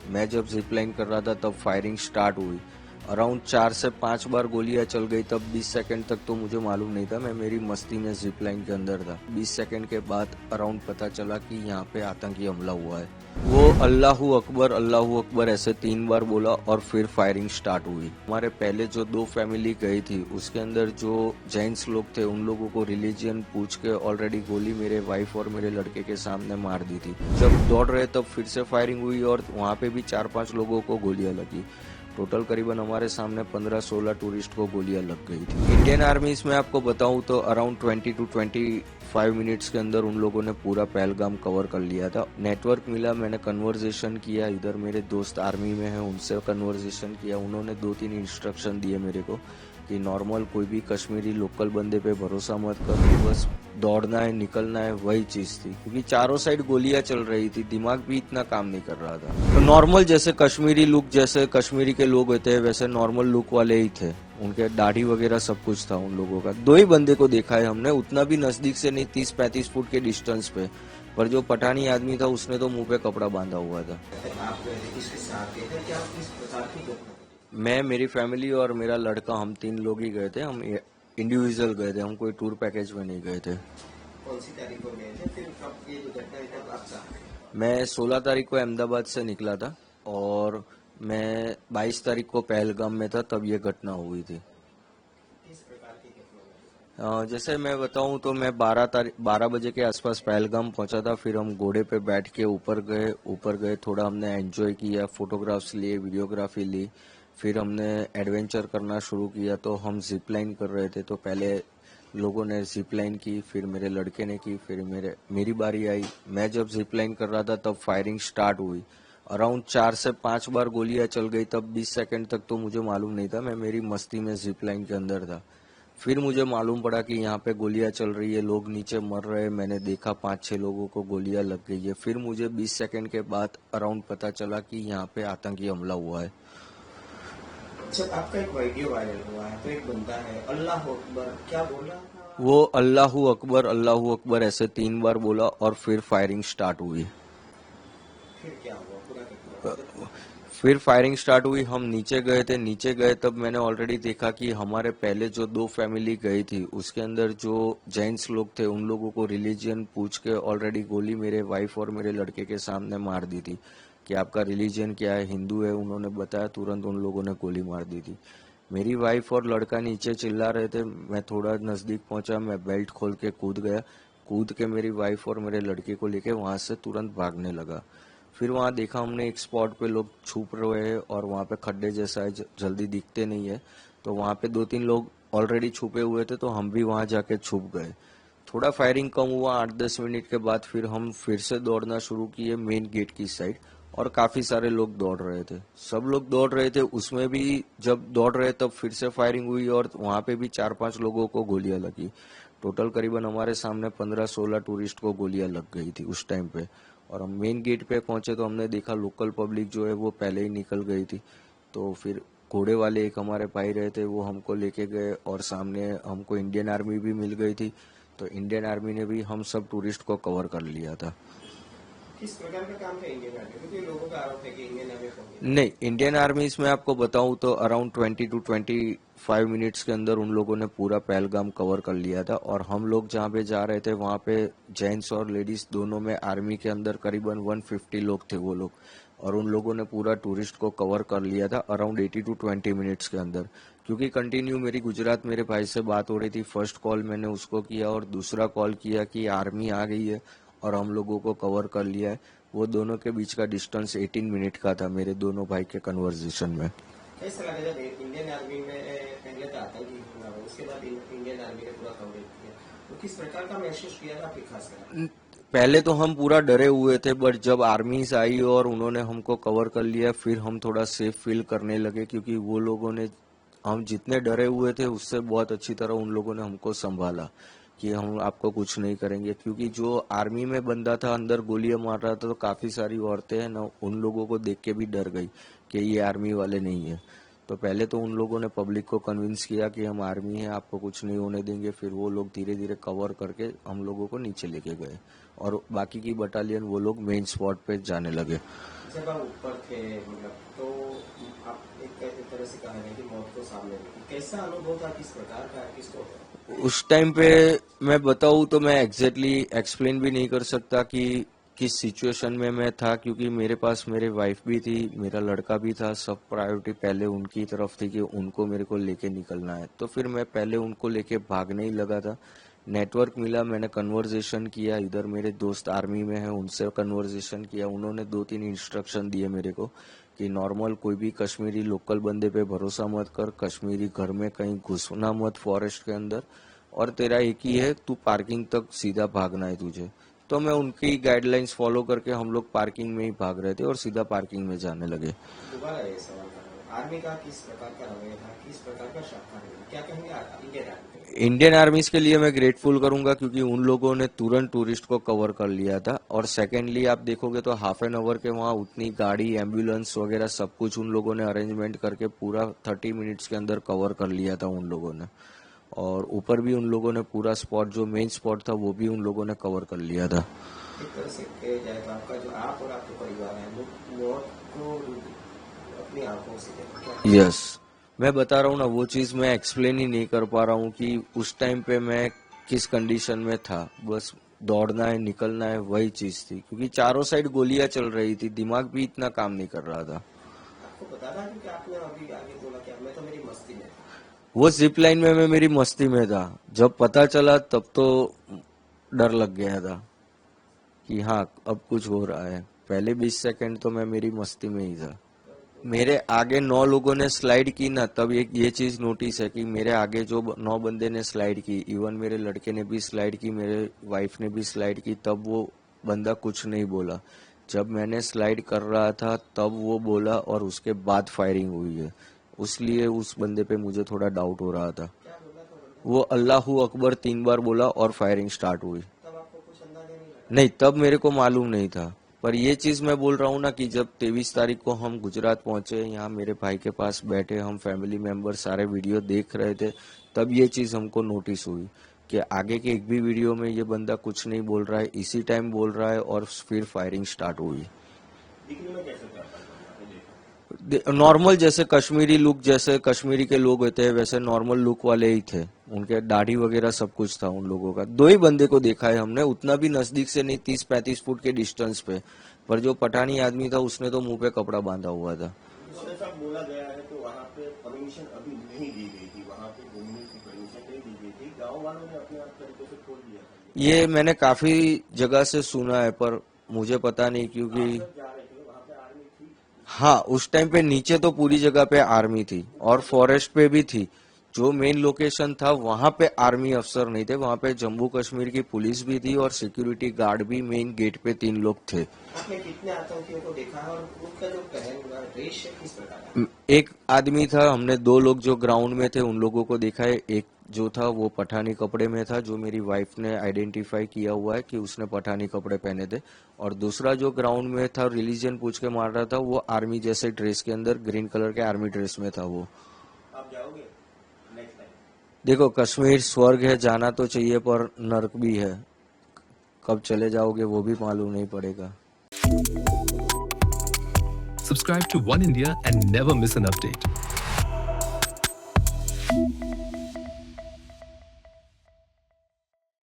मैं जब zip line कर रहा था तब फायरिंग स्टार्ट हुई। अराउंड 4 से 5 बार गोलियां चल गई। तब 20 सेकंड तक तो मुझे मालूम नहीं था, मैं मेरी मस्ती में जिप लाइन के अंदर था। 20 सेकंड के बाद अराउंड पता चला कि यहाँ पे आतंकी हमला हुआ है। वो अल्लाहू अकबर ऐसे 3 बार बोला और फिर फायरिंग स्टार्ट हुई। हमारे पहले जो 2 फैमिली गई थी उसके अंदर जो जेंट्स लोग थे उन लोगों को रिलीजियन पूछ के ऑलरेडी गोली मेरे वाइफ और मेरे लड़के के सामने मार दी थी। जब दौड़ रहे तब फिर से फायरिंग हुई और वहाँ पे भी 4-5 लोगों को गोलियां लगी। टोटल करीबन हमारे सामने 15-16 टूरिस्ट को गोलियां लग गई थी। इंडियन आर्मी इसमें आपको बताऊं तो अराउंड 20 to 25 मिनट्स के अंदर उन लोगों ने पूरा पहलगाम कवर कर लिया था। नेटवर्क मिला, मैंने कन्वर्जेशन किया, इधर मेरे दोस्त आर्मी में हैं उनसे कन्वर्जेशन किया। उन्होंने 2-3 इंस्ट्रक्शन दिए मेरे को कि नॉर्मल कोई भी कश्मीरी लोकल बंदे पे भरोसा मत कर, बस दौड़ना है निकलना है, वही चीज थी। क्योंकि चारों साइड गोलियां चल रही थी, दिमाग भी इतना काम नहीं कर रहा था। तो नॉर्मल जैसे कश्मीरी लुक, जैसे कश्मीरी के लोग होते हैं वैसे नॉर्मल लुक वाले ही थे। उनके दाढ़ी वगैरह सब कुछ था उन लोगों का। 2 ही बंदे को देखा है हमने, उतना भी नजदीक से नहीं, 30-35 फुट के डिस्टेंस पे। पर जो पठानी आदमी था उसने तो मुंह पे कपड़ा बांधा हुआ था। मैं, मेरी फैमिली और मेरा लड़का, हम 3 लोग ही गए थे। हम इंडिविजुअल गए थे, हम कोई टूर पैकेज में नहीं गए थे। कौन सी तारीख को गए थे, फिर कब ये दुर्घटना हुई, कब आप साथ? मैं 16 तारीख को अहमदाबाद से निकला था और मैं 22 तारीख को पहलगाम में था, तब ये घटना हुई थी। किस प्रकार की घटना हुई? जैसे मैं बताऊं तो मैं 12 बजे के आसपास पहलगाम पहुंचा था। फिर हम घोड़े पे बैठ के ऊपर गए, थोड़ा हमने एंजॉय किया, फोटोग्राफ्स लिए, वीडियोग्राफी ली। फिर हमने एडवेंचर करना शुरू किया। तो हम जिप लाइन कर रहे थे, तो पहले लोगों ने जिप लाइन की, फिर मेरे लड़के ने की, फिर मेरी बारी आई। मैं जब जिप लाइन कर रहा था तब फायरिंग स्टार्ट हुई। अराउंड 4 से 5 बार गोलियां चल गई। तब 20 सेकंड तक तो मुझे मालूम नहीं था, मैं मेरी मस्ती में जिप लाइन के अंदर था। फिर मुझे मालूम पड़ा कि यहाँ पे गोलियां चल रही है, लोग नीचे मर रहे हैं। मैंने देखा 5-6 लोगों को गोलियां लग गई है। फिर मुझे 20 सेकंड के बाद अराउंड पता चला कि यहाँ पे आतंकी हमला हुआ है। जब आपका एक वीडियो वायरल हुआ है तो एक बंदा है अल्लाह अकबर, क्या बोल रहा था? वो अल्लाहू अकबर ऐसे 3 बार बोला और फिर फायरिंग स्टार्ट हुई। फिर क्या हुआ, पूरा का पूरा बता। फिर फायरिंग स्टार्ट हुई, हम नीचे गए तब मैंने ऑलरेडी देखा कि हमारे पहले जो 2 फैमिली गई थी उसके अंदर जो जेंट्स लोग थे उन लोगों को रिलीजियन पूछ के ऑलरेडी गोली मेरे वाइफ और मेरे लड़के के सामने मार दी थी कि आपका रिलीजियन क्या है, हिंदू है। उन्होंने बताया, तुरंत उन लोगों ने गोली मार दी थी। मेरी वाइफ और लड़का नीचे चिल्ला रहे थे, मैं थोड़ा नजदीक पहुंचा, मैं बेल्ट खोल के कूद गया। कूद के मेरी वाइफ और मेरे लड़के को लेके वहां से तुरंत भागने लगा। फिर वहां देखा हमने एक स्पॉट पे लोग छुप रहे हैं और वहां पे खड्डे जैसा है, जल्दी दिखते नहीं है। तो वहां पे 2-3 लोग ऑलरेडी छुपे हुए थे, तो हम भी वहां जाके छुप गए। थोड़ा फायरिंग कम हुआ, 8-10 मिनट के बाद फिर हम फिर से दौड़ना शुरू किए मेन गेट की साइड। और काफी सारे लोग दौड़ रहे थे, सब लोग दौड़ रहे थे। उसमें भी जब दौड़ रहे तब फिर से फायरिंग हुई और वहां पे भी 4-5 लोगों को गोलियां लगी। टोटल करीबन हमारे सामने 15-16 टूरिस्ट को गोलियां लग गई थी उस टाइम पे। और हम मेन गेट पे पहुंचे तो हमने देखा लोकल पब्लिक जो है वो पहले ही निकल गई थी। तो फिर घोड़े वाले एक हमारे भाई रहे थे, वो हमको लेके गए और सामने हमको इंडियन आर्मी भी मिल गई थी। तो इंडियन आर्मी ने भी हम सब टूरिस्ट को कवर कर लिया था। किस प्रकार का काम था इंडियन आर्मी, क्योंकि लोगों का आरोप है कि इंडियन आर्मी को नहीं, इंडियन आर्मी इसमें आपको बताऊं तो अराउंड 20 to 25 मिनट्स के अंदर उन लोगों ने पूरा पहलगाम कवर कर लिया था। और हम लोग जहाँ पे जा रहे थे वहाँ पे जेंट्स और लेडीज दोनों में आर्मी के अंदर करीबन 150 लोग थे वो लोग। और उन लोगों ने पूरा टूरिस्ट को कवर कर लिया था अराउंड 80 to 20 मिनट्स के अंदर। क्योंकि कंटिन्यू मेरी गुजरात मेरे भाई से बात हो रही थी, फर्स्ट कॉल मैंने उसको किया और दूसरा कॉल किया कि आर्मी आ गई है और हम लोगों को कवर कर लिया है। वो दोनों के बीच का डिस्टेंस 18 मिनट का था मेरे दोनों भाई के कन्वर्सेशन में। कैसा लगा जब इंडियन आर्मी में पहले तो आतंकी हमला हुआ, उसके बाद इंडियन आर्मी ने पूरा कवरेज किया, तो किस प्रकार का महसूस किया था आपकी खासकर? पहले तो हम पूरा डरे हुए थे, बट जब आर्मीज आई और उन्होंने हमको कवर कर लिया फिर हम थोड़ा सेफ फील करने लगे। क्योंकि वो लोगों ने, हम जितने डरे हुए थे उससे बहुत अच्छी तरह उन लोगों ने हमको संभाला कि हम आपको कुछ नहीं करेंगे। क्योंकि जो आर्मी में बंदा था अंदर गोलियां मार रहा था, तो काफी सारी औरतें हैं ना, उन लोगों को देख के भी डर गई कि ये आर्मी वाले नहीं है। तो पहले तो उन लोगों ने पब्लिक को कन्विंस किया कि हम आर्मी है, आपको कुछ नहीं होने देंगे। फिर वो लोग धीरे धीरे कवर करके हम लोगों को नीचे लेके गए और बाकी की बटालियन वो लोग मेन स्पॉट पे जाने लगे। जब आप ऊपर थे मतलब तो आप एक तरह से कहा है कि मौत को सामने देखी, कैसा अनुभव था, किस प्रकार का किसको? उस टाइम पे मैं बताऊँ तो मैं एग्जैक्टली एक्सप्लेन भी नहीं कर सकता कि किस सिचुएशन में मैं था, क्योंकि मेरे पास मेरे वाइफ भी थी, मेरा लड़का भी था। सब प्रायोरिटी पहले उनकी तरफ थी कि उनको मेरे को लेके निकलना है। तो फिर मैं पहले उनको लेके भागने ही लगा था। नेटवर्क मिला, मैंने कन्वर्जेशन किया, इधर मेरे दोस्त आर्मी में हैं उनसे कन्वर्जेशन किया। उन्होंने 2-3 इंस्ट्रक्शन दिए मेरे को कि नॉर्मल कोई भी कश्मीरी लोकल बंदे पे भरोसा मत कर, कश्मीरी घर में कहीं घुसना मत फॉरेस्ट के अंदर, और तेरा एक ही है, तू पार्किंग तक सीधा भागना है तुझे। तो मैं उनकी गाइडलाइंस फॉलो करके हम लोग पार्किंग में ही भाग रहे थे और सीधा पार्किंग में जाने लगे। दोबारा ये सवाल कर रहा हूँ, आर्मी का किस प्रकार का रवैया था, किस प्रकार का शाखा रवैया, क्या कहेंगे इंडियन आर्मी? इंडियन आर्मीज के लिए मैं ग्रेटफुल करूंगा क्योंकि उन लोगों ने तुरंत टूरिस्ट को कवर कर लिया था। और सेकेंडली आप देखोगे तो हाफ एन आवर के वहाँ उतनी गाड़ी, एम्बुलेंस वगैरह सब कुछ उन लोगों ने अरेंजमेंट करके पूरा 30 मिनट्स के अंदर कवर कर लिया था उन लोगों ने। और ऊपर भी उन लोगों ने पूरा स्पॉट, जो मेन स्पॉट था वो भी उन लोगों ने कवर कर लिया था। एक तरह से कहा जाए तो आपका जो आप और आपके परिवार है वो मौत को अपनी आंखों से देखा। यस, मैं बता रहा हूँ ना, वो चीज मैं एक्सप्लेन ही नहीं कर पा रहा हूँ कि उस टाइम पे मैं किस कंडीशन में था। बस दौड़ना है, निकलना है, वही चीज थी, क्योंकि चारों साइड गोलियां चल रही थी, दिमाग भी इतना काम नहीं कर रहा था। आपको पता था कि आपने अभी आगे बोला कि मैं तो मेरी मस्ती में था। वो जिप लाइन में मैं मेरी मस्ती में था। जब पता चला तब तो डर लग गया था कि हाँ अब कुछ हो रहा है। पहले 20 सेकंड तो मैं मेरी मस्ती में ही था। मेरे आगे 9 लोगों ने स्लाइड की ना, तब एक ये चीज नोटिस है कि मेरे आगे जो 9 बंदे ने स्लाइड की, इवन मेरे लड़के ने भी स्लाइड की, मेरे वाइफ ने भी स्लाइड की, तब वो बंदा कुछ नहीं बोला। जब मैंने स्लाइड कर रहा था तब वो बोला और उसके बाद फायरिंग हुई है। उसलिए उस बंदे पे मुझे थोड़ा डाउट हो रहा था। क्या बोला था बंदा? वो अल्लाहू अकबर 3 बार बोला और फायरिंग स्टार्ट हुई। तब आपको कुछ अंदाजा नहीं लगा? नहीं, तब मेरे को मालूम नहीं था। पर ये चीज मैं बोल रहा हूँ ना कि जब 23 तारीख को हम गुजरात पहुंचे, यहाँ मेरे भाई के पास बैठे, हम फैमिली मेंबर सारे वीडियो देख रहे थे, तब ये चीज हमको नोटिस हुई कि आगे के एक भी वीडियो में ये बंदा कुछ नहीं बोल रहा है, इसी टाइम बोल रहा है और फिर फायरिंग स्टार्ट हुई। दिखने में कैसे था आपने देखा? नॉर्मल जैसे कश्मीरी लुक, जैसे कश्मीरी के लोग होते हैं वैसे नॉर्मल लुक वाले ही थे। उनके दाढ़ी वगैरह सब कुछ था उन लोगों का। 2 ही बंदे को देखा है हमने, उतना भी नजदीक से नहीं, 30-35 फुट के डिस्टेंस पे। पर जो पठानी आदमी था उसने तो मुंह पे कपड़ा बांधा हुआ था। जैसा बोला गया है तो वहाँ पे परमिशन अभी नहीं दी गई थी, वहाँ पे घूमने की परमिशन नहीं दी गई थी, गाँव वालों ने अपने आप तरीके से खोल दिया था। ये मैंने काफी जगह से सुना है पर मुझे पता नहीं, क्योंकि जब जा रहे थे वहाँ पे आर्मी थी। हाँ उस टाइम पे नीचे तो पूरी जगह पे आर्मी थी और फॉरेस्ट पे भी थी। जो मेन लोकेशन था वहां पे आर्मी अफसर नहीं थे, वहां पे जम्मू कश्मीर की पुलिस भी थी और सिक्योरिटी गार्ड भी मेन गेट पे 3 लोग थे। आपने कितने आतंकियों को देखा है और उनका जो पहन हुआ ड्रेस है किस प्रकार का? एक आदमी था, हमने 2 लोग जो ग्राउंड में थे उन लोगों को देखा है। एक जो था वो पठानी कपड़े में था, जो मेरी वाइफ ने आइडेंटिफाई किया हुआ है कि उसने पठानी कपड़े पहने थे। और दूसरा जो ग्राउंड में था, रिलीजन पूछ के मार रहा था, वो आर्मी जैसे ड्रेस के अंदर, ग्रीन कलर के आर्मी ड्रेस में था वो। आप जाओगे नेक्स्ट टाइम? देखो, कश्मीर स्वर्ग है, जाना तो चाहिए पर नर्क भी है। कब चले जाओगे वो भी मालूम नहीं पड़ेगा। Subscribe to One India and never miss an update.